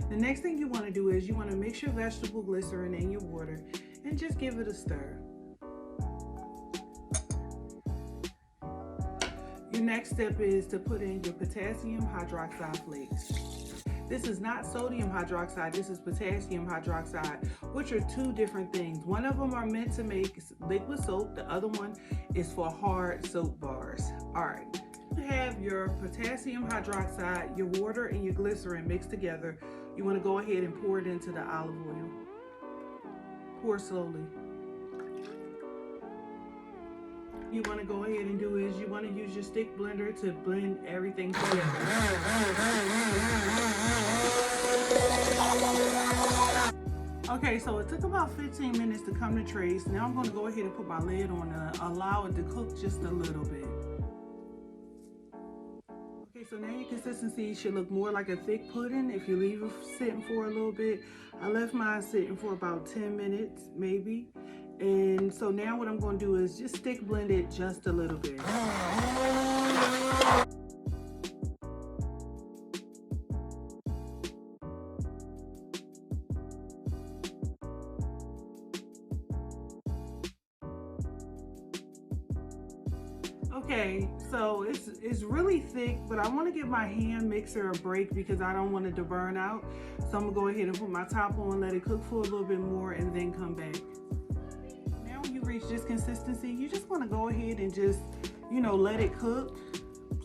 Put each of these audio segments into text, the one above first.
The next thing you want to do is you want to mix your vegetable glycerin in your water and just give it a stir. Your next step is to put in your potassium hydroxide flakes. This is not sodium hydroxide, this is potassium hydroxide, which are two different things. One of them are meant to make liquid soap, the other one is for hard soap bars. All right, you have your potassium hydroxide, your water, and your glycerin mixed together. You want to go ahead and pour it into the olive oil. Pour slowly. You want to go ahead and do is you want to use your stick blender to blend everything together. Okay, so it took about 15 minutes to come to trace. Now I'm going to go ahead and put my lid on and allow it to cook just a little bit. Okay, so now your consistency should look more like a thick pudding if you leave it sitting for a little bit. I left mine sitting for about 10 minutes maybe. And so now what I'm going to do is just stick blend it just a little bit. Okay, so it's really thick, but I want to give my hand mixer a break because I don't want it to burn out. So I'm going to go ahead and put my top on, let it cook for a little bit more, and then come back. Reach this consistency, you just want to go ahead and just, let it cook.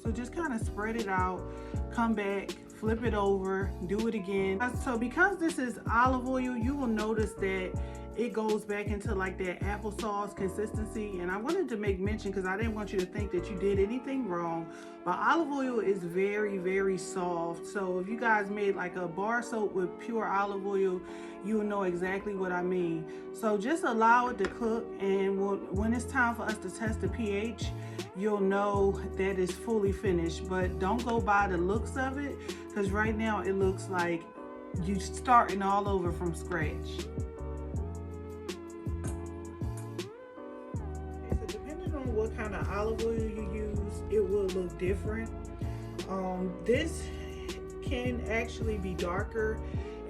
So just kind of spread it out, come back, flip it over, do it again. So because this is olive oil, you will notice that it goes back into like that applesauce consistency. And I wanted to make mention because I didn't want you to think that you did anything wrong, but olive oil is very, very soft. So if you guys made like a bar soap with pure olive oil, you will know exactly what I mean. So just allow it to cook, and when it's time for us to test the pH, you'll know that it's fully finished. But don't go by the looks of it, because right now it looks like you're starting all over from scratch. Okay, so depending on what kind of olive oil you use, it will look different. This can actually be darker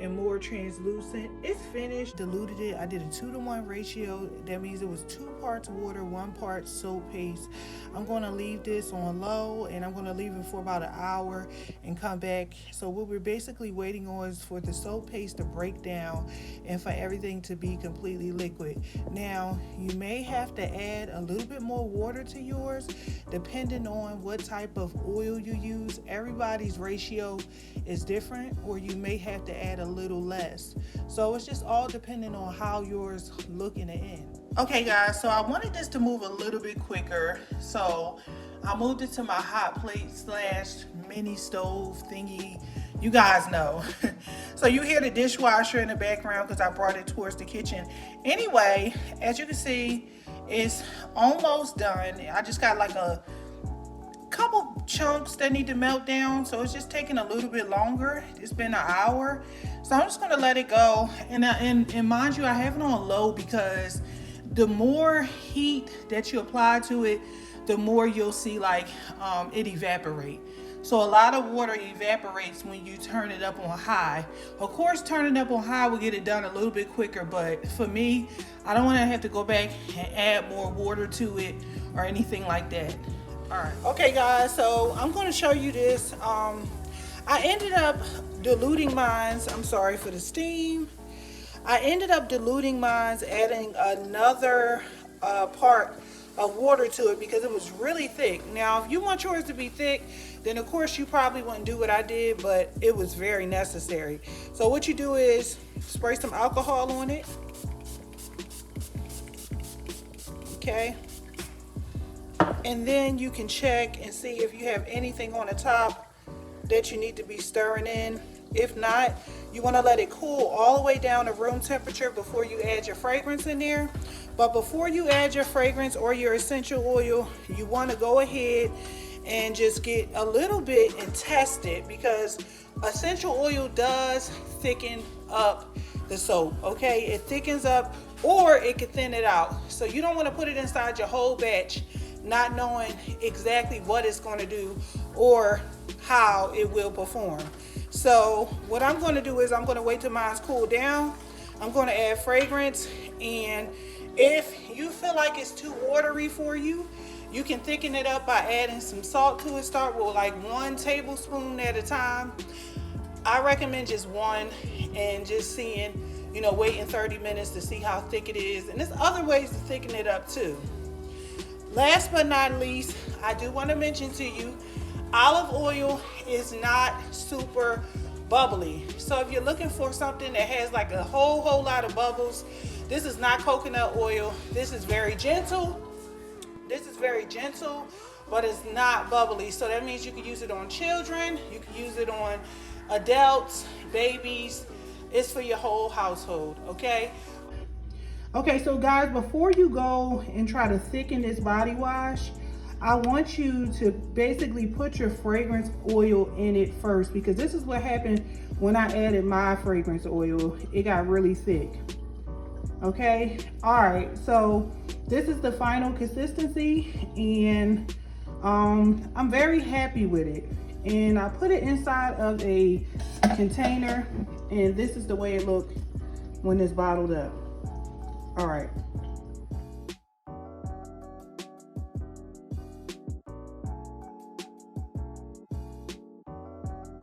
and more translucent. It's finished, diluted it. I did a 2-to-1 ratio. That means it was 2 parts water, 1 part soap paste. I'm going to leave this on low, and I'm going to leave it for about an hour and come back. So what we're basically waiting on is for the soap paste to break down and for everything to be completely liquid. Now, you may have to add a little bit more water to yours depending on what type of oil you use. Everybody's ratio is different, or you may have to add a little less. So it's just all depending on how yours look in the end. Okay guys, so I wanted this to move a little bit quicker, so I moved it to my hot plate / mini stove thingy. You guys know. So you hear the dishwasher in the background because I brought it towards the kitchen. Anyway, as you can see, it's almost done. I just got like a couple chunks that need to melt down, so it's just taking a little bit longer. It's been an hour, so I'm just gonna let it go. And mind you, I have it on low because the more heat that you apply to it, the more you'll see like it evaporate. So a lot of water evaporates when you turn it up on high. Of course, turning it up on high will get it done a little bit quicker, but for me, I don't want to have to go back and add more water to it or anything like that. All right. Okay guys, so I'm going to show you this. I ended up diluting mine. I'm sorry for the steam. I ended up diluting mine, adding another part of water to it because it was really thick. Now, if you want yours to be thick, then of course you probably wouldn't do what I did, but it was very necessary. So what you do is spray some alcohol on it. Okay. And then you can check and see if you have anything on the top that you need to be stirring in. If not, you want to let it cool all the way down to room temperature before you add your fragrance in there. But before you add your fragrance or your essential oil, you want to go ahead and just get a little bit and test it, because essential oil does thicken up the soap. Okay, it thickens up, or it can thin it out. So you don't want to put it inside your whole batch not knowing exactly what it's going to do or how it will perform. So what I'm going to do is I'm going to wait till mine's cool down. I'm going to add fragrance, and if you feel like it's too watery for you, you can thicken it up by adding some salt to it. Start with like 1 tablespoon at a time. I recommend just 1 and just seeing, waiting 30 minutes to see how thick it is. And there's other ways to thicken it up too. Last but not least, I do want to mention to you, olive oil is not super bubbly. So if you're looking for something that has like a whole lot of bubbles, this is not coconut oil. This is very gentle. But it's not bubbly. So that means you can use it on children, you can use it on adults, babies. It's for your whole household, okay? Okay, so guys, before you go and try to thicken this body wash, I want you to basically put your fragrance oil in it first, because this is what happened when I added my fragrance oil. It got really thick. Okay, all right, so this is the final consistency, and I'm very happy with it. And I put it inside of a container, and this is the way it looked when it's bottled up. All right.